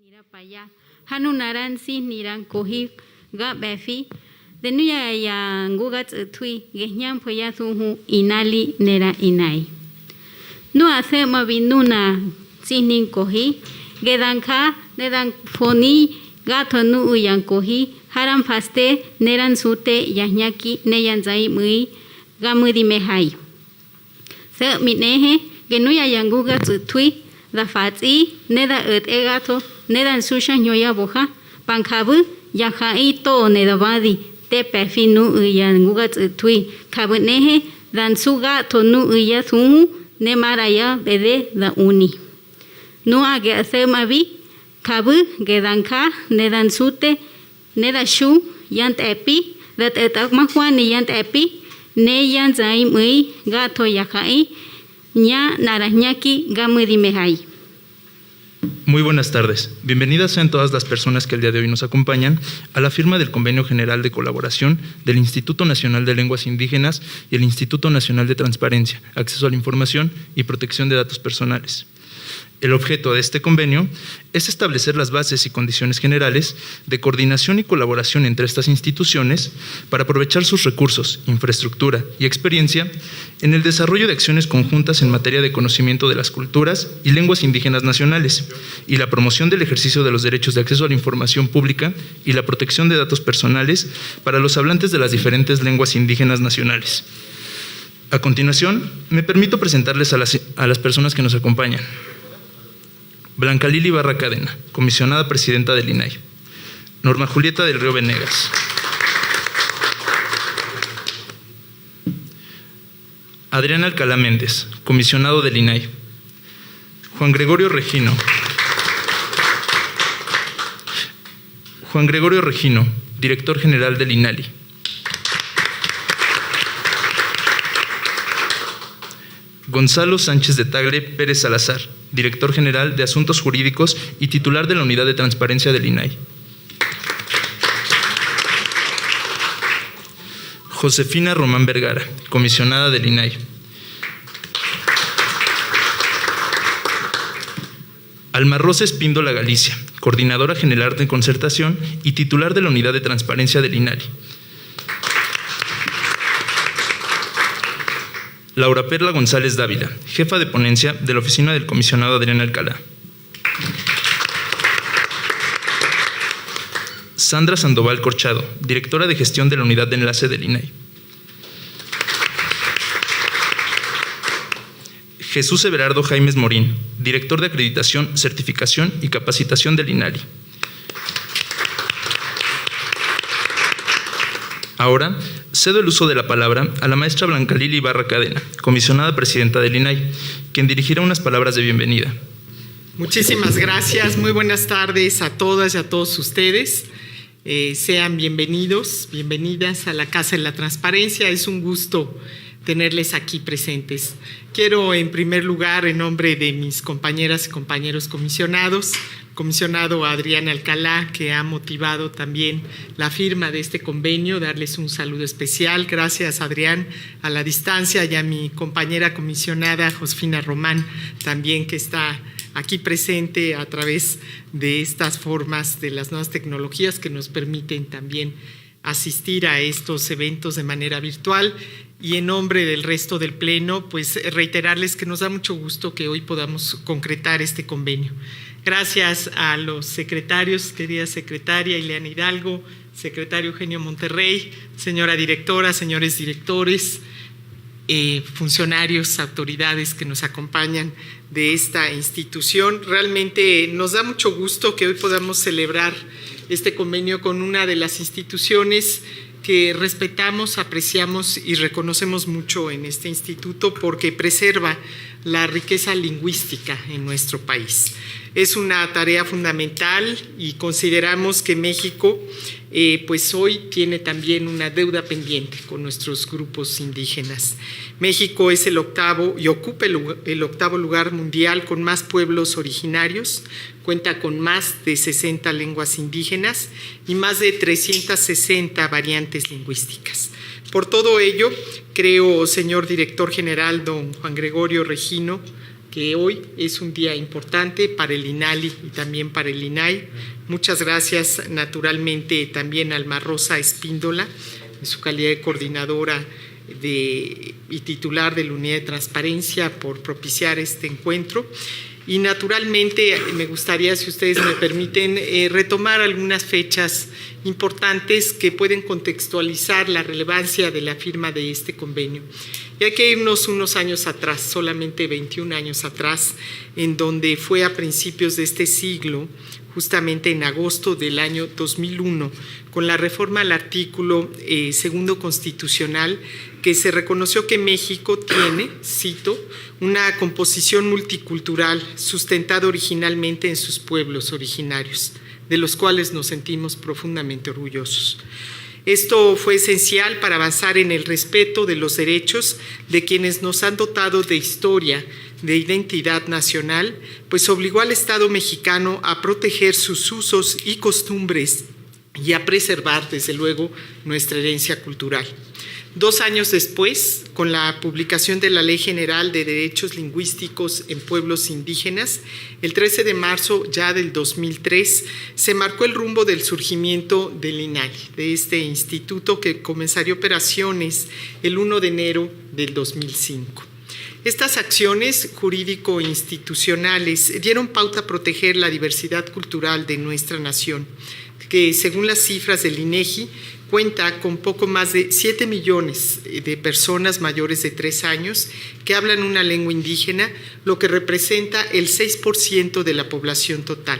Nirapaya, Hanunaran si niran kohi ga befi, denuya ya ngugat tui, gehnyam poya tuhu inali nera inai. No hace mavinuna sinin kohi, gedanka, nedan foni, gato nu uyan kohi, haram paste, neran sute, yahnyaki, neyan zai mui, gamudi mehai. Se minehe, genuya yanguga tui, da fatsi, neda egato, nedan susha nyoya boja, pankabu, yahai to nedabadi, te pefinu yanguga tui, kabunehe, dan suga tonu uya tumu, ne maraya bede da uni. No age asemavi, kabu, gedanka, nedan sute, neda shu, yant epi, that etakmahuan yant epi, ne yan zai mui, gato yakai, ña narajñaki gamudimehai. Muy buenas tardes. Bienvenidas sean todas las personas que el día de hoy nos acompañan a la firma del Convenio General de Colaboración del Instituto Nacional de Lenguas Indígenas y el Instituto Nacional de Transparencia, Acceso a la Información y Protección de Datos Personales. El objeto de este convenio es establecer las bases y condiciones generales de coordinación y colaboración entre estas instituciones para aprovechar sus recursos, infraestructura y experiencia en el desarrollo de acciones conjuntas en materia de conocimiento de las culturas y lenguas indígenas nacionales y la promoción del ejercicio de los derechos de acceso a la información pública y la protección de datos personales para los hablantes de las diferentes lenguas indígenas nacionales. A continuación, me permito presentarles a las personas que nos acompañan. Blanca Lili Barra Cadena, comisionada presidenta del INAI. Norma Julieta del Río Venegas. Adrián Alcalá Méndez, comisionado del INAI. Juan Gregorio Regino. Juan Gregorio Regino, director general del INALI. Gonzalo Sánchez de Tagle Pérez Salazar, director general de Asuntos Jurídicos y titular de la Unidad de Transparencia del INAI. Josefina Román Vergara, comisionada del INAI. Alma Rosa Espíndola Galicia, coordinadora general de concertación y titular de la Unidad de Transparencia del INALI. Laura Perla González Dávila, jefa de ponencia de la oficina del comisionado Adrián Alcalá. Sandra Sandoval Corchado, directora de gestión de la unidad de enlace del INAI. Jesús Everardo Jaimes Morín, director de acreditación, certificación y capacitación del INALI. Ahora, cedo el uso de la palabra a la maestra Blanca Lili Barra Cadena, comisionada presidenta del INAI, quien dirigirá unas palabras de bienvenida. Muchísimas gracias, muy buenas tardes a todas y a todos ustedes. Sean bienvenidos, bienvenidas a la Casa de la Transparencia. Es un gusto tenerles aquí presentes. Quiero, en primer lugar, en nombre de mis compañeras y compañeros comisionados, comisionado Adrián Alcalá, que ha motivado también la firma de este convenio, darles un saludo especial. Gracias, Adrián, a la distancia, y a mi compañera comisionada Josefina Román, también, que está aquí presente a través de estas formas de las nuevas tecnologías que nos permiten también asistir a estos eventos de manera virtual. Y en nombre del resto del Pleno, pues reiterarles que nos da mucho gusto que hoy podamos concretar este convenio. Gracias a los secretarios, querida secretaria Ileana Hidalgo, secretario Eugenio Monterrey, señora directora, señores directores, funcionarios, autoridades que nos acompañan de esta institución. Realmente nos da mucho gusto que hoy podamos celebrar este convenio con una de las instituciones que respetamos, apreciamos y reconocemos mucho en este instituto, porque preserva la riqueza lingüística en nuestro país. Es una tarea fundamental y consideramos que México pues hoy tiene también una deuda pendiente con nuestros grupos indígenas. México es el octavo y ocupa el octavo lugar mundial con más pueblos originarios, cuenta con más de 60 lenguas indígenas y más de 360 variantes lingüísticas. Por todo ello, creo, señor director general, don Juan Gregorio Regino, que hoy es un día importante para el INALI y también para el INAI. Muchas gracias naturalmente también a Alma Rosa Espíndola, en su calidad de coordinadora y titular de la Unidad de Transparencia, por propiciar este encuentro. Y naturalmente me gustaría, si ustedes me permiten, retomar algunas fechas importantes que pueden contextualizar la relevancia de la firma de este convenio. Y hay que irnos unos años atrás, solamente 21 años atrás, en donde fue a principios de este siglo, justamente en agosto del año 2001, con la reforma al artículo segundo constitucional, que se reconoció que México tiene, cito, una composición multicultural sustentada originalmente en sus pueblos originarios, de los cuales nos sentimos profundamente orgullosos. Esto fue esencial para avanzar en el respeto de los derechos de quienes nos han dotado de historia, de identidad nacional, pues obligó al Estado mexicano a proteger sus usos y costumbres y a preservar, desde luego, nuestra herencia cultural. 2 años después, con la publicación de la Ley General de Derechos Lingüísticos en Pueblos Indígenas, el 13 de marzo ya del 2003, se marcó el rumbo del surgimiento del INAI, de este instituto que comenzaría operaciones el 1 de enero del 2005. Estas acciones jurídico-institucionales dieron pauta a proteger la diversidad cultural de nuestra nación, que según las cifras del INEGI, cuenta con poco más de 7 millones de personas mayores de 3 años que hablan una lengua indígena, lo que representa el 6% de la población total.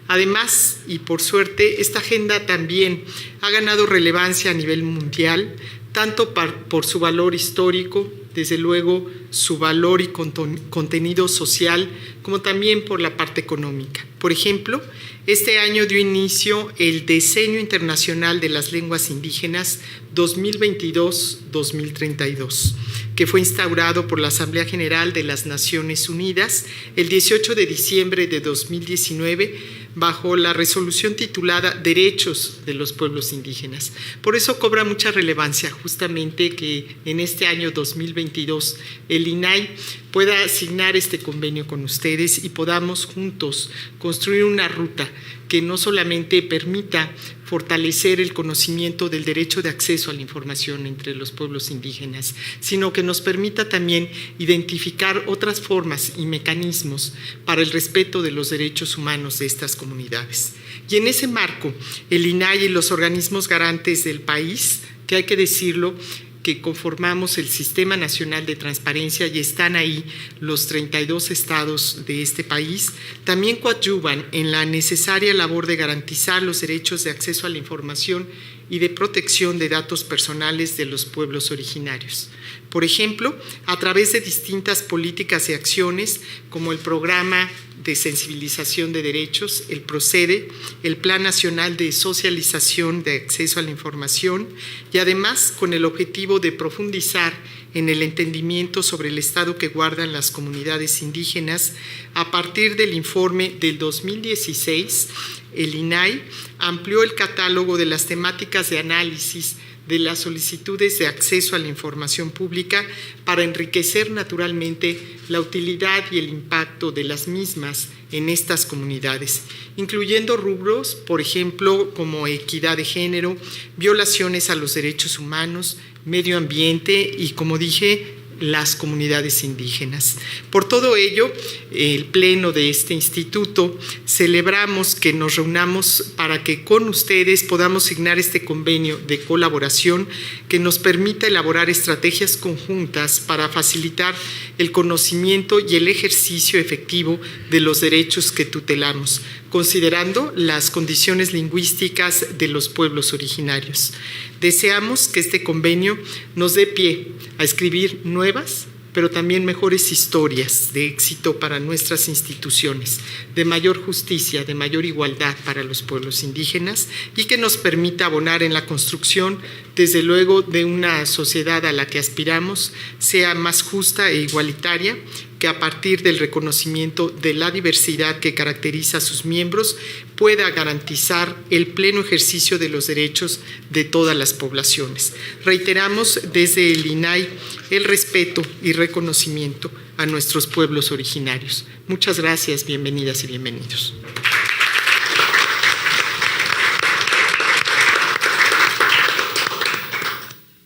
Además, y por suerte, esta agenda también ha ganado relevancia a nivel mundial, tanto por su valor histórico, desde luego su valor y contenido social, como también por la parte económica. Por ejemplo, este año dio inicio el Decenio Internacional de las Lenguas Indígenas 2022-2032, que fue instaurado por la Asamblea General de las Naciones Unidas el 18 de diciembre de 2019, bajo la resolución titulada Derechos de los Pueblos Indígenas. Por eso cobra mucha relevancia justamente que en este año 2022 el INAI pueda asignar este convenio con ustedes y podamos juntos construir una ruta que no solamente permita fortalecer el conocimiento del derecho de acceso a la información entre los pueblos indígenas, sino que nos permita también identificar otras formas y mecanismos para el respeto de los derechos humanos de estas comunidades. Y en ese marco, el INAI y los organismos garantes del país, que hay que decirlo, que conformamos el Sistema Nacional de Transparencia y están ahí los 32 estados de este país, también coadyuvan en la necesaria labor de garantizar los derechos de acceso a la información y de protección de datos personales de los pueblos originarios. Por ejemplo, a través de distintas políticas y acciones como el Programa de Sensibilización de Derechos, el PROCEDE, el Plan Nacional de Socialización de Acceso a la Información y además con el objetivo de profundizar en el entendimiento sobre el estado que guardan las comunidades indígenas. A partir del informe del 2016, el INAI amplió el catálogo de las temáticas de análisis de las solicitudes de acceso a la información pública para enriquecer naturalmente la utilidad y el impacto de las mismas en estas comunidades, incluyendo rubros, por ejemplo, como equidad de género, violaciones a los derechos humanos, medio ambiente y, como dije, las comunidades indígenas. Por todo ello, el Pleno de este instituto celebramos que nos reunamos para que con ustedes podamos signar este convenio de colaboración que nos permita elaborar estrategias conjuntas para facilitar el conocimiento y el ejercicio efectivo de los derechos que tutelamos, considerando las condiciones lingüísticas de los pueblos originarios. Deseamos que este convenio nos dé pie a escribir nuevas, pero también mejores historias de éxito para nuestras instituciones, de mayor justicia, de mayor igualdad para los pueblos indígenas y que nos permita abonar en la construcción, desde luego, de una sociedad a la que aspiramos sea más justa e igualitaria, que a partir del reconocimiento de la diversidad que caracteriza a sus miembros pueda garantizar el pleno ejercicio de los derechos de todas las poblaciones. Reiteramos desde el INAI el respeto y reconocimiento a nuestros pueblos originarios. Muchas gracias, bienvenidas y bienvenidos.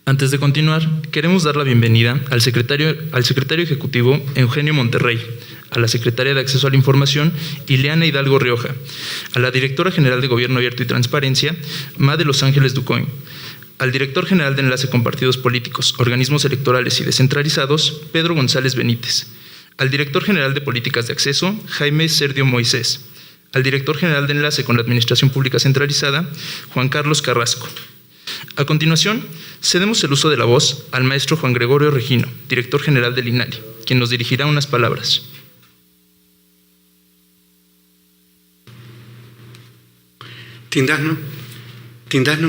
Antes de continuar, queremos dar la bienvenida al secretario ejecutivo Eugenio Monterrey, a la secretaria de Acceso a la Información Ileana Hidalgo Rioja, a la directora general de Gobierno Abierto y Transparencia Ma de Los Ángeles Ducoin, al director general de Enlace con Partidos Políticos, Organismos Electorales y Descentralizados Pedro González Benítez, al director general de Políticas de Acceso Jaime Serdio Moisés, al director general de Enlace con la Administración Pública Centralizada Juan Carlos Carrasco. A continuación, cedemos el uso de la voz al maestro Juan Gregorio Regino, director general del INALI, quien nos dirigirá unas palabras. Tindano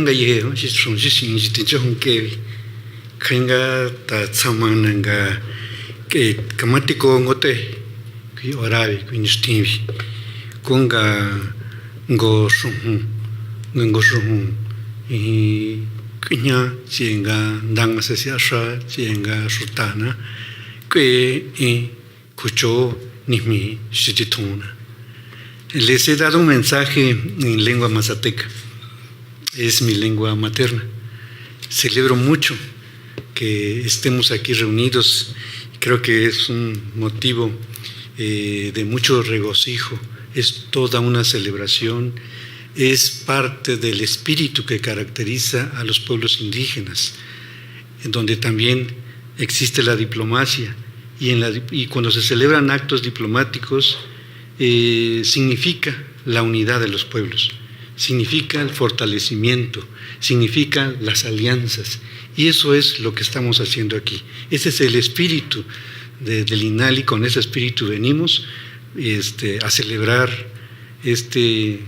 nga yeho si sonji sinji tinjo honkevi kanga ta tsamana nga ke kamatiko ngote ki oravi ki nistinvi kunga ngo shuhu i kinya chenga ndanga sesiasha chenga shutana que kucho nimi shitituna. Les he dado un mensaje en lengua mazateca. Es mi lengua materna. Celebro mucho que estemos aquí reunidos. Creo que es un motivo de mucho regocijo. Es toda una celebración. Es parte del espíritu que caracteriza a los pueblos indígenas, en donde también existe la diplomacia. Y cuando se celebran actos diplomáticos, significa la unidad de los pueblos, significa el fortalecimiento, significa las alianzas, y eso es lo que estamos haciendo aquí. Ese es el espíritu del INALI. Con ese espíritu venimos a celebrar este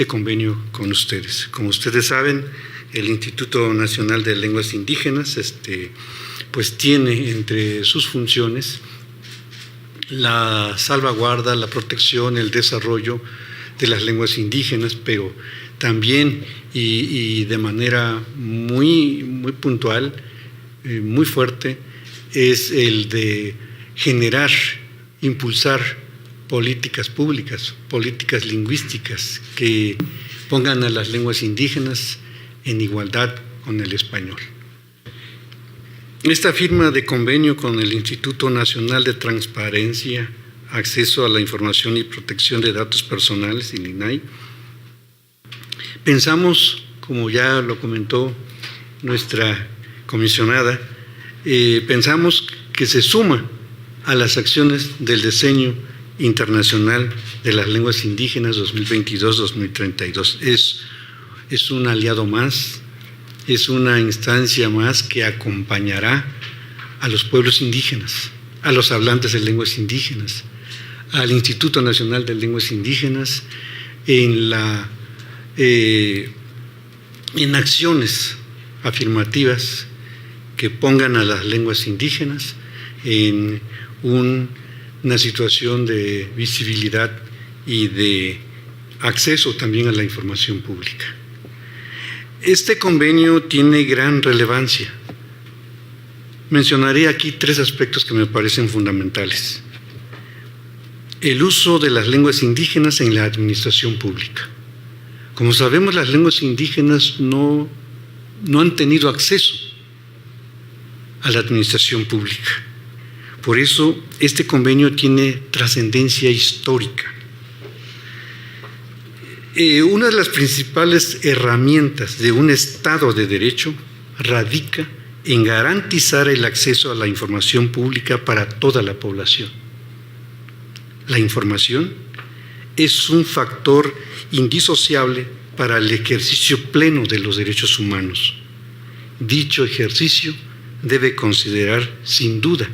convenio con ustedes. Como ustedes saben, el Instituto Nacional de Lenguas Indígenas pues tiene entre sus funciones la salvaguarda, la protección, el desarrollo de las lenguas indígenas, pero también y de manera muy puntual, muy fuerte, es el de generar, impulsar políticas públicas, políticas lingüísticas que pongan a las lenguas indígenas en igualdad con el español. Esta firma de convenio con el Instituto Nacional de Transparencia, Acceso a la Información y Protección de Datos Personales, el INAI, pensamos, como ya lo comentó nuestra comisionada, pensamos que se suma a las acciones del Diseño Internacional de las Lenguas Indígenas 2022-2032. Es un aliado más, es una instancia más que acompañará a los pueblos indígenas, a los hablantes de lenguas indígenas, al Instituto Nacional de Lenguas Indígenas en acciones afirmativas que pongan a las lenguas indígenas en una situación de visibilidad y de acceso también a la información pública. Este convenio tiene gran relevancia. Mencionaré aquí 3 aspectos que me parecen fundamentales. El uso de las lenguas indígenas en la administración pública. Como sabemos, las lenguas indígenas no han tenido acceso a la administración pública. Por eso, este convenio tiene trascendencia histórica. Una de las principales herramientas de un Estado de Derecho radica en garantizar el acceso a la información pública para toda la población. La información es un factor indisociable para el ejercicio pleno de los derechos humanos. Dicho ejercicio debe considerar, sin duda,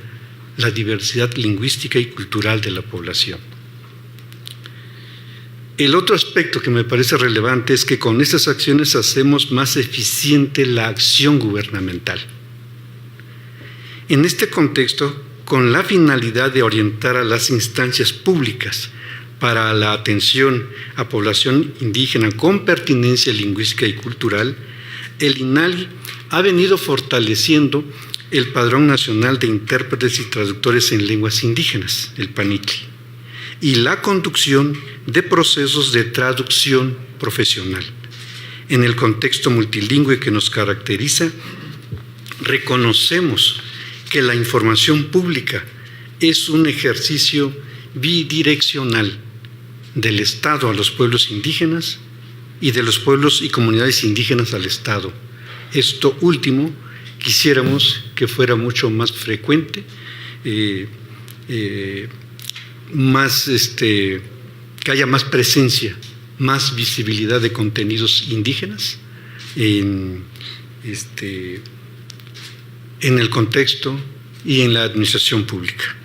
la diversidad lingüística y cultural de la población. El otro aspecto que me parece relevante es que con estas acciones hacemos más eficiente la acción gubernamental. En este contexto, con la finalidad de orientar a las instancias públicas para la atención a población indígena con pertinencia lingüística y cultural, el INALI ha venido fortaleciendo el Padrón Nacional de Intérpretes y Traductores en Lenguas Indígenas, el PANITLI, y la conducción de procesos de traducción profesional. En el contexto multilingüe que nos caracteriza, reconocemos que la información pública es un ejercicio bidireccional del Estado a los pueblos indígenas y de los pueblos y comunidades indígenas al Estado. Esto último quisiéramos que fuera mucho más frecuente, que haya más presencia, más visibilidad de contenidos indígenas en el contexto y en la administración pública.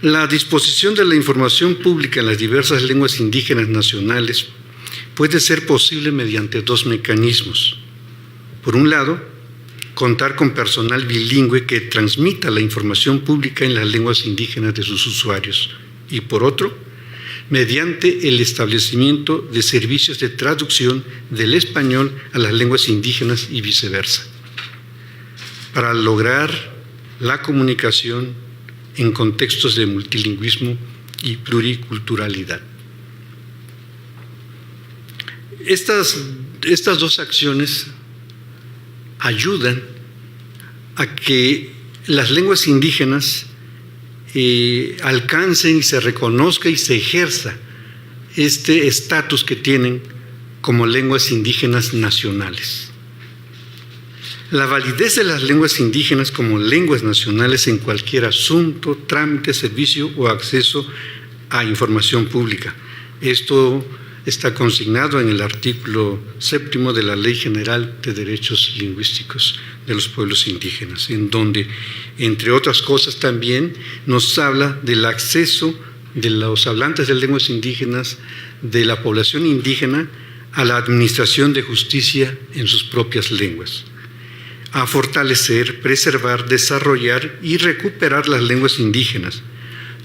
La disposición de la información pública en las diversas lenguas indígenas nacionales puede ser posible mediante dos mecanismos. Por un lado, contar con personal bilingüe que transmita la información pública en las lenguas indígenas de sus usuarios. Y por otro, mediante el establecimiento de servicios de traducción del español a las lenguas indígenas y viceversa, para lograr la comunicación en contextos de multilingüismo y pluriculturalidad. Estas dos acciones ayudan a que las lenguas indígenas alcancen y se reconozca y se ejerza este estatus que tienen como lenguas indígenas nacionales. La validez de las lenguas indígenas como lenguas nacionales en cualquier asunto, trámite, servicio o acceso a información pública. Esto está consignado en el artículo 7 de la Ley General de Derechos Lingüísticos de los Pueblos Indígenas, en donde, entre otras cosas, también nos habla del acceso de los hablantes de lenguas indígenas, de la población indígena, a la administración de justicia en sus propias lenguas, a fortalecer, preservar, desarrollar y recuperar las lenguas indígenas,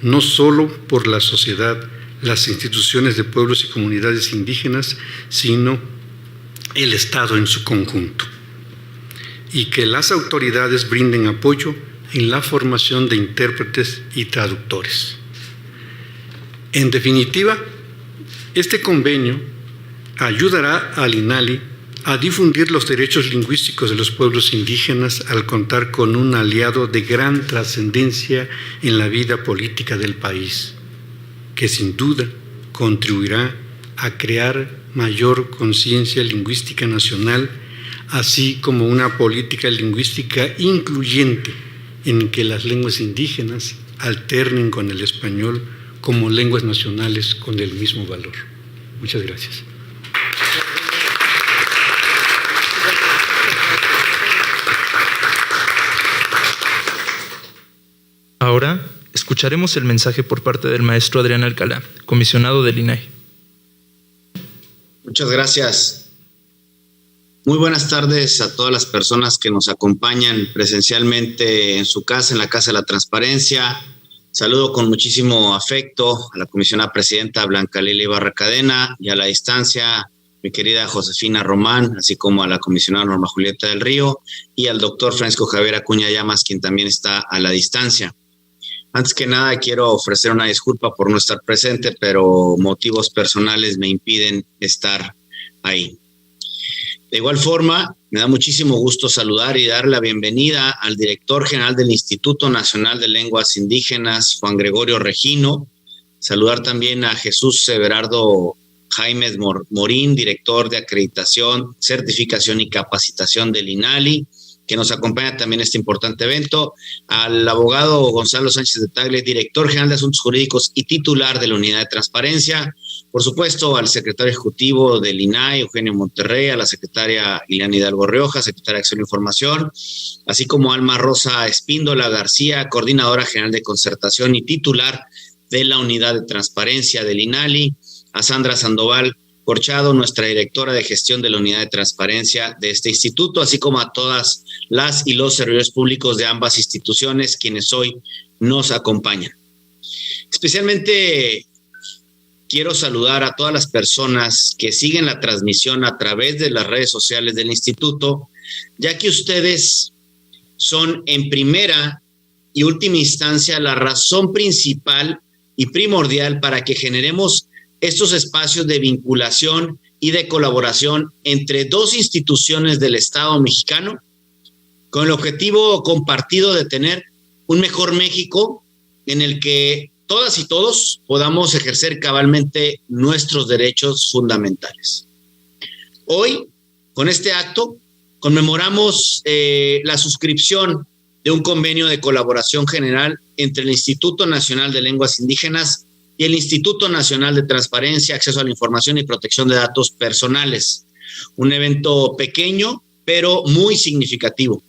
no solo por la sociedad, las instituciones de pueblos y comunidades indígenas, sino el Estado en su conjunto. Y que las autoridades brinden apoyo en la formación de intérpretes y traductores. En definitiva, este convenio ayudará al INALI a difundir los derechos lingüísticos de los pueblos indígenas al contar con un aliado de gran trascendencia en la vida política del país, que sin duda contribuirá a crear mayor conciencia lingüística nacional, así como una política lingüística incluyente en que las lenguas indígenas alternen con el español como lenguas nacionales con el mismo valor. Muchas gracias. Ahora escucharemos el mensaje por parte del maestro Adrián Alcalá, comisionado del INAI. Muchas gracias. Muy buenas tardes a todas las personas que nos acompañan presencialmente en su casa, en la Casa de la Transparencia. Saludo con muchísimo afecto a la comisionada presidenta Blanca Lila Ibarra Cadena y a la distancia mi querida Josefina Román, así como a la comisionada Norma Julieta del Río y al doctor Francisco Javier Acuña Llamas, quien también está a la distancia. Antes que nada, quiero ofrecer una disculpa por no estar presente, pero motivos personales me impiden estar ahí. De igual forma, me da muchísimo gusto saludar y dar la bienvenida al director general del Instituto Nacional de Lenguas Indígenas, Juan Gregorio Regino. Saludar también a Jesús Everardo Jaimes Morín, director de acreditación, certificación y capacitación del INALI, que nos acompaña también en este importante evento, al abogado Gonzalo Sánchez de Tagle, director general de Asuntos Jurídicos y titular de la Unidad de Transparencia, por supuesto al secretario ejecutivo del INAI, Eugenio Monterrey, a la secretaria Ileana Hidalgo Rioja, secretaria de Acción e Información, así como Alma Rosa Espíndola García, coordinadora general de concertación y titular de la Unidad de Transparencia del INALI, a Sandra Sandoval Corchado, nuestra directora de gestión de la Unidad de Transparencia de este instituto, así como a todas las y los servidores públicos de ambas instituciones quienes hoy nos acompañan. Especialmente quiero saludar a todas las personas que siguen la transmisión a través de las redes sociales del instituto, ya que ustedes son en primera y última instancia la razón principal y primordial para que generemos estos espacios de vinculación y de colaboración entre dos instituciones del Estado mexicano con el objetivo compartido de tener un mejor México en el que todas y todos podamos ejercer cabalmente nuestros derechos fundamentales. Hoy, con este acto, conmemoramos la suscripción de un convenio de colaboración general entre el Instituto Nacional de Lenguas Indígenas y el Instituto Nacional de Transparencia, Acceso a la Información y Protección de Datos Personales. Un evento pequeño, pero muy significativo.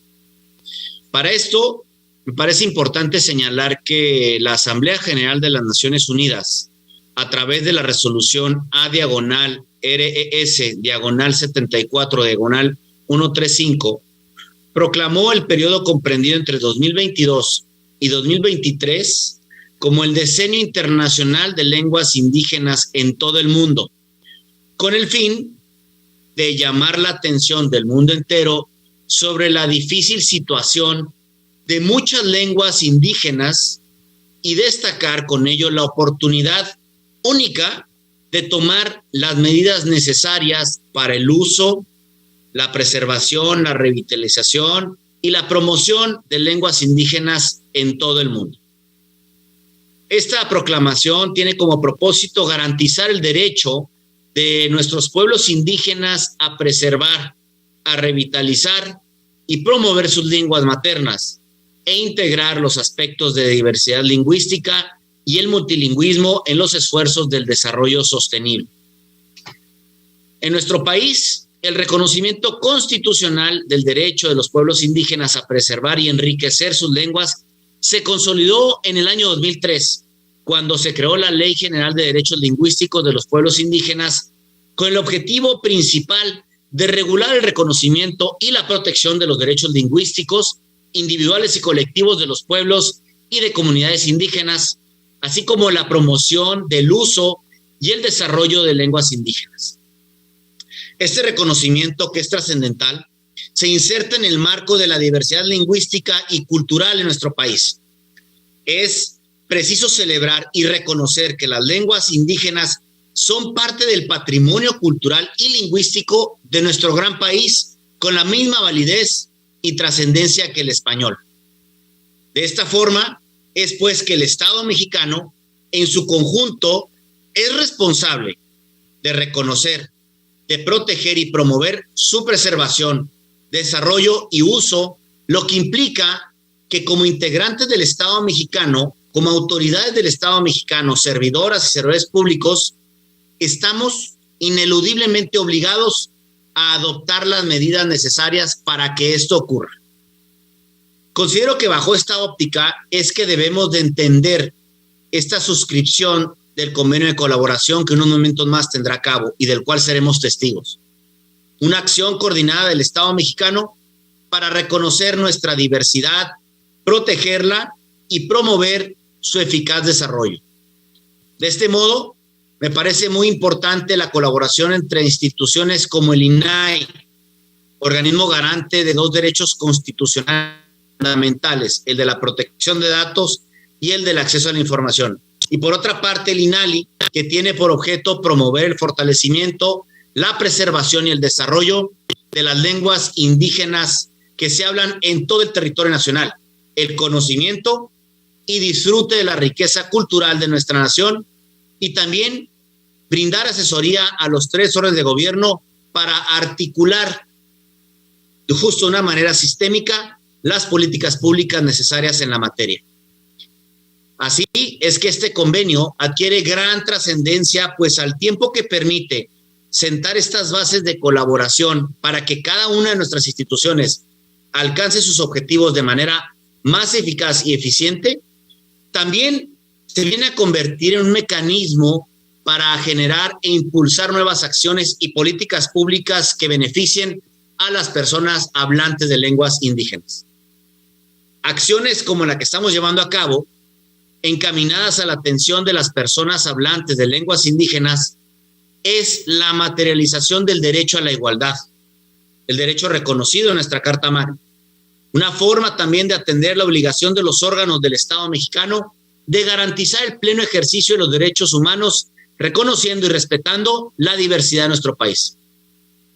Para esto, me parece importante señalar que la Asamblea General de las Naciones Unidas, a través de la resolución A/RES/74/135, proclamó el periodo comprendido entre 2022 y 2023 como el Decenio Internacional de Lenguas Indígenas en todo el mundo, con el fin de llamar la atención del mundo entero sobre la difícil situación de muchas lenguas indígenas y destacar con ello la oportunidad única de tomar las medidas necesarias para el uso, la preservación, la revitalización y la promoción de lenguas indígenas en todo el mundo. Esta proclamación tiene como propósito garantizar el derecho de nuestros pueblos indígenas a preservar, a revitalizar y promover sus lenguas maternas e integrar los aspectos de diversidad lingüística y el multilingüismo en los esfuerzos del desarrollo sostenible. En nuestro país, el reconocimiento constitucional del derecho de los pueblos indígenas a preservar y enriquecer sus lenguas se consolidó en el año 2003, cuando se creó la Ley General de Derechos Lingüísticos de los Pueblos Indígenas, con el objetivo principal de regular el reconocimiento y la protección de los derechos lingüísticos individuales y colectivos de los pueblos y de comunidades indígenas, así como la promoción del uso y el desarrollo de lenguas indígenas. Este reconocimiento, que es trascendental, se inserta en el marco de la diversidad lingüística y cultural en nuestro país. Es preciso celebrar y reconocer que las lenguas indígenas son parte del patrimonio cultural y lingüístico de nuestro gran país, con la misma validez y trascendencia que el español. De esta forma, es pues que el Estado mexicano, en su conjunto, es responsable de reconocer, de proteger y promover su preservación, desarrollo y uso, lo que implica que como integrantes del Estado mexicano, como autoridades del Estado mexicano, servidoras y servidores públicos, estamos ineludiblemente obligados a adoptar las medidas necesarias para que esto ocurra. Considero que bajo esta óptica es que debemos de entender esta suscripción del convenio de colaboración que en unos momentos más tendrá a cabo y del cual seremos testigos. Una acción coordinada del Estado mexicano para reconocer nuestra diversidad, protegerla y promover su eficaz desarrollo. De este modo, me parece muy importante la colaboración entre instituciones como el INAI, organismo garante de dos derechos constitucionales fundamentales, el de la protección de datos y el del acceso a la información. Y por otra parte, el INALI, que tiene por objeto promover el fortalecimiento, la preservación y el desarrollo de las lenguas indígenas que se hablan en todo el territorio nacional, el conocimiento y disfrute de la riqueza cultural de nuestra nación, y también brindar asesoría a los tres órdenes de gobierno para articular de justo una manera sistémica las políticas públicas necesarias en la materia. Así es que este convenio adquiere gran trascendencia, pues al tiempo que permite sentar estas bases de colaboración para que cada una de nuestras instituciones alcance sus objetivos de manera más eficaz y eficiente, también se viene a convertir en un mecanismo para generar e impulsar nuevas acciones y políticas públicas que beneficien a las personas hablantes de lenguas indígenas. Acciones como la que estamos llevando a cabo, encaminadas a la atención de las personas hablantes de lenguas indígenas, es la materialización del derecho a la igualdad, el derecho reconocido en nuestra Carta Magna, Una forma también de atender la obligación de los órganos del Estado mexicano de garantizar el pleno ejercicio de los derechos humanos, reconociendo y respetando la diversidad de nuestro país.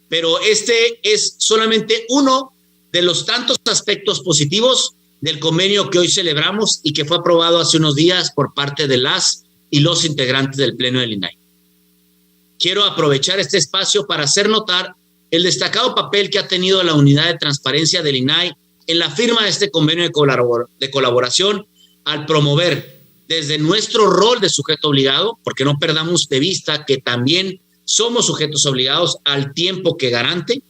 Pero este es solamente uno de los tantos aspectos positivos del convenio que hoy celebramos y que fue aprobado hace unos días por parte de las y los integrantes del Pleno del INAI. Quiero aprovechar este espacio para hacer notar el destacado papel que ha tenido la Unidad de Transparencia del INAI en la firma de este convenio de colaboración al promover desde nuestro rol de sujeto obligado, porque no perdamos de vista que también somos sujetos obligados al tiempo que garante,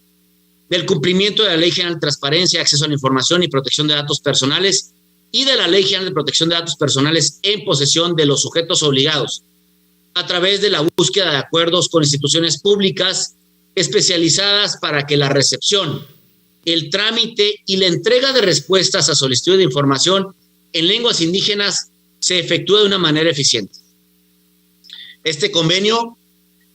del cumplimiento de la Ley General de Transparencia, Acceso a la Información y Protección de Datos Personales y de la Ley General de Protección de Datos Personales en posesión de los sujetos obligados, a través de la búsqueda de acuerdos con instituciones públicas especializadas para que la recepción, el trámite y la entrega de respuestas a solicitudes de información en lenguas indígenas se efectúe de una manera eficiente. Este convenio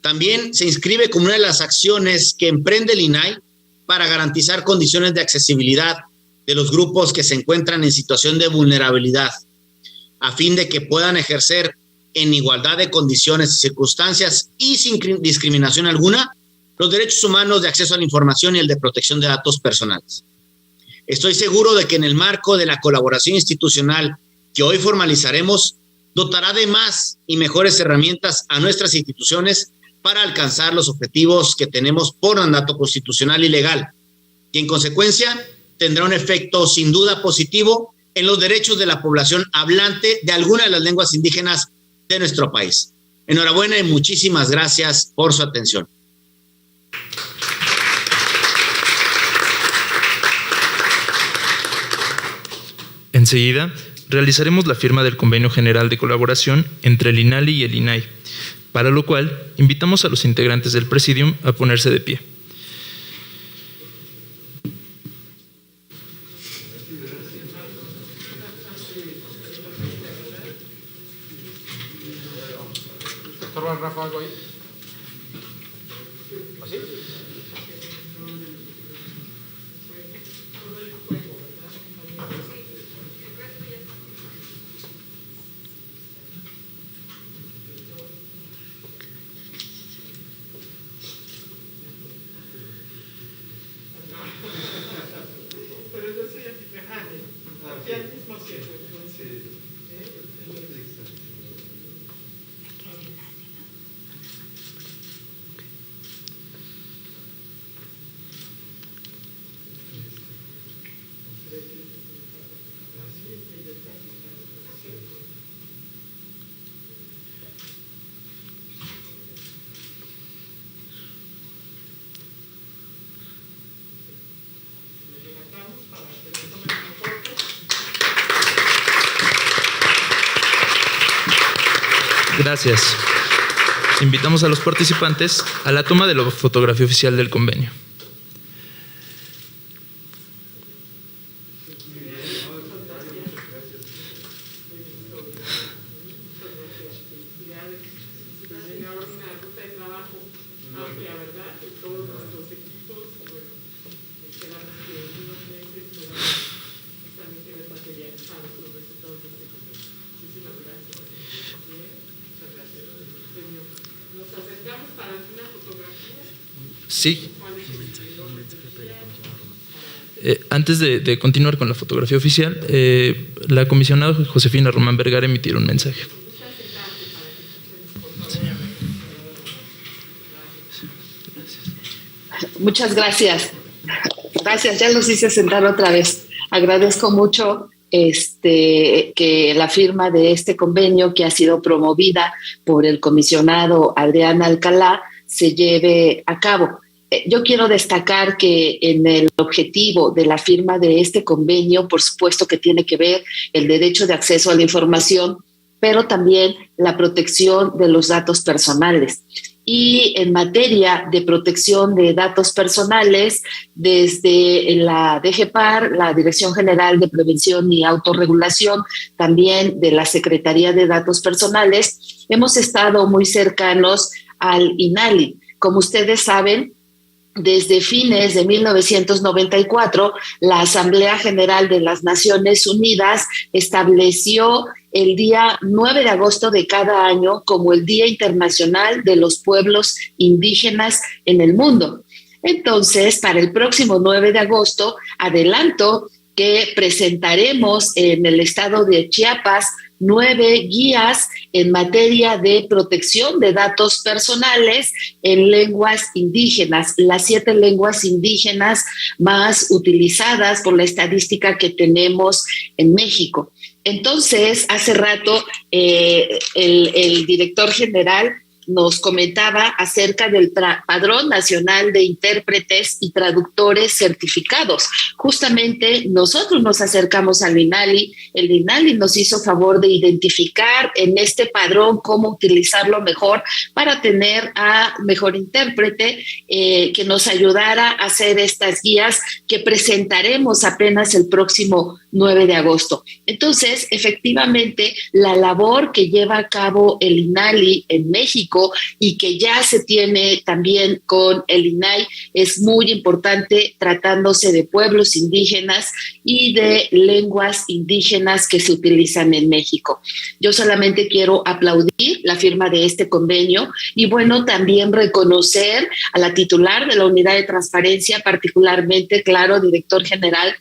también se inscribe como una de las acciones que emprende el INAI para garantizar condiciones de accesibilidad de los grupos que se encuentran en situación de vulnerabilidad, a fin de que puedan ejercer en igualdad de condiciones y circunstancias y sin discriminación alguna los derechos humanos de acceso a la información y el de protección de datos personales. Estoy seguro de que en el marco de la colaboración institucional que hoy formalizaremos, dotará de más y mejores herramientas a nuestras instituciones para alcanzar los objetivos que tenemos por mandato constitucional y legal, y en consecuencia tendrá un efecto sin duda positivo en los derechos de la población hablante de alguna de las lenguas indígenas de nuestro país. Enhorabuena y muchísimas gracias por su atención. Enseguida, realizaremos la firma del Convenio General de Colaboración entre el INALI y el INAI, para lo cual invitamos a los integrantes del Presidium a ponerse de pie. Gracias. Invitamos a los participantes a la toma de la fotografía oficial del convenio. Sí. Antes de continuar con la fotografía oficial, la comisionada Josefina Román Vergara emitirá un mensaje. Muchas gracias. Gracias, ya los hice sentar otra vez. Agradezco mucho que la firma de este convenio que ha sido promovida por el comisionado Adrián Alcalá se lleve a cabo. Yo quiero destacar que en el objetivo de la firma de este convenio, por supuesto que tiene que ver el derecho de acceso a la información, pero también la protección de los datos personales. Y en materia de protección de datos personales, desde la DGPAR, la Dirección General de Prevención y Autorregulación, también de la Secretaría de Datos Personales, hemos estado muy cercanos al INALI. Como ustedes saben, desde fines de 1994, la Asamblea General de las Naciones Unidas estableció el día 9 de agosto de cada año como el Día Internacional de los Pueblos Indígenas en el mundo. Entonces, para el próximo 9 de agosto, adelanto que presentaremos en el estado de Chiapas 9 guías en materia de protección de datos personales en lenguas indígenas, las 7 lenguas indígenas más utilizadas por la estadística que tenemos en México. Entonces, hace rato el director general nos comentaba acerca del Padrón Nacional de Intérpretes y Traductores Certificados. Justamente nosotros nos acercamos al INALI, el INALI nos hizo favor de identificar en este padrón cómo utilizarlo mejor para tener a mejor intérprete que nos ayudara a hacer estas guías que presentaremos apenas el próximo 9 de agosto. Entonces, efectivamente, la labor que lleva a cabo el INALI en México y que ya se tiene también con el INAI es muy importante, tratándose de pueblos indígenas y de lenguas indígenas que se utilizan en México. Yo solamente quiero aplaudir la firma de este convenio y bueno, también reconocer a la titular de la Unidad de Transparencia, particularmente, claro, director general,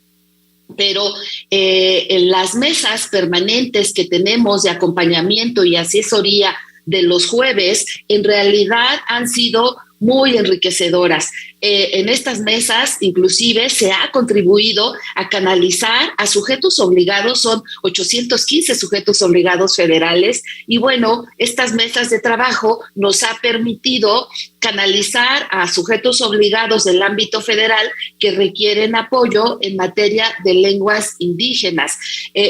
pero en las mesas permanentes que tenemos de acompañamiento y asesoría de los jueves, en realidad han sido muy enriquecedoras. En estas mesas, inclusive, se ha contribuido a canalizar a sujetos obligados, son 815 sujetos obligados federales, y bueno, estas mesas de trabajo nos ha permitido canalizar a sujetos obligados del ámbito federal que requieren apoyo en materia de lenguas indígenas.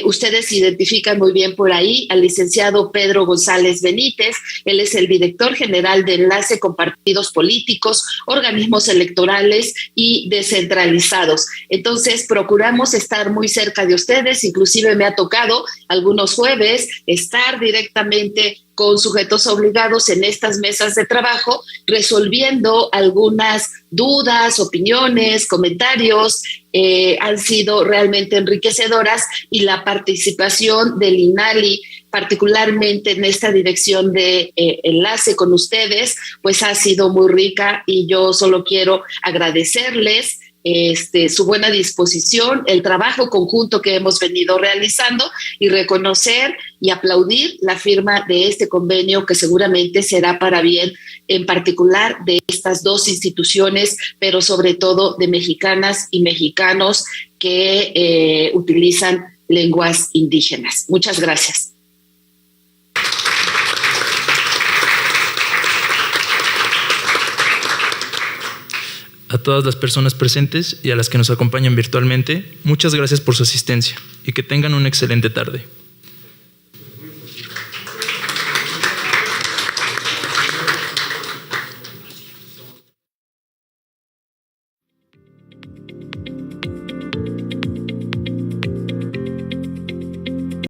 Ustedes identifican muy bien por ahí al licenciado Pedro González Benítez, él es el director general de Enlace con Partidos Políticos, organismos electorales y descentralizados. Entonces, procuramos estar muy cerca de ustedes, inclusive me ha tocado algunos jueves estar directamente con sujetos obligados en estas mesas de trabajo, resolviendo algunas dudas, opiniones, comentarios, han sido realmente enriquecedoras y la participación del INALI, particularmente en esta dirección de enlace con ustedes, pues ha sido muy rica y yo solo quiero agradecerles su buena disposición, el trabajo conjunto que hemos venido realizando y reconocer y aplaudir la firma de este convenio que seguramente será para bien, en particular de estas dos instituciones, pero sobre todo de mexicanas y mexicanos que utilizan lenguas indígenas. Muchas gracias. A todas las personas presentes y a las que nos acompañan virtualmente, muchas gracias por su asistencia y que tengan una excelente tarde.